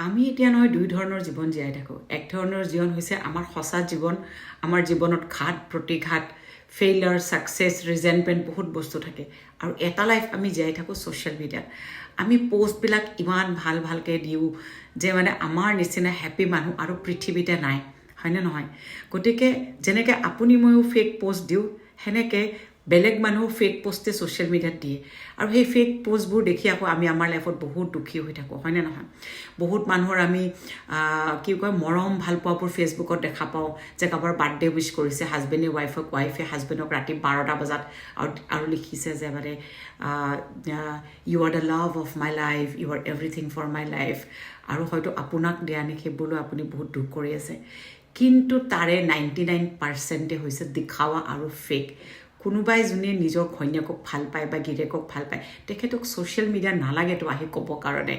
আমি এতিয়া নহয় দুই ধৰণৰ জীৱন জীয়াই থাকোঁ এক ধৰণৰ জীৱন হৈছে আমাৰ সঁচা জীৱন আমাৰ জীৱনত ঘাত প্ৰতিঘাত ফেইলাৰ ছাকচেছ ৰিজেণ্টমেণ্ট বহুত বস্তু থাকে আৰু এটা লাইফ আমি জীয়াই থাকোঁ ছ'চিয়েল মিডিয়াত আমি পষ্টবিলাক ইমান ভালকৈ দিওঁ যে মানে আমাৰ নিচিনা হেপী মানুহ আৰু পৃথিৱীতে নাই হয়নে নহয় গতিকে যেনেকৈ আপুনি ময়ো ফেক পষ্ট দিওঁ সেনেকৈ বেলেগ মানুহ ফেক পষ্টে ছ'চিয়েল মিডিয়াত দিয়ে আৰু সেই ফেক পষ্টবোৰ দেখি আকৌ আমি আমাৰ লাইফত বহুত দুখী হৈ থাকোঁ হয়নে নহয় বহুত মানুহৰ আমি কি কয় মৰম ভাল পোৱাবোৰ ফেচবুকত দেখা পাওঁ যে কাৰোবাৰ বাৰ্থডে উইচ কৰিছে হাজবেণ্ডে ৱাইফে হাজবেণ্ডক ৰাতি 12টা বজাত আৰু লিখিছে যে মানে you are the love of my life you are everything for my life আৰু হয়তো আপোনাক দিয়া নে সেইবোৰলৈ আপুনি বহুত দুখ কৰি আছে কিন্তু তাৰে 99% হৈছে দেখাৱা আৰু ফেক কোনোবাই যোনে নিজৰ ঘৈণীয়েকক ভাল পায় বা গিৰিয়েকক ভাল পায় তেখেতক ছ'চিয়েল মিডিয়া নালাগেতো আহি ক'ব কাৰণে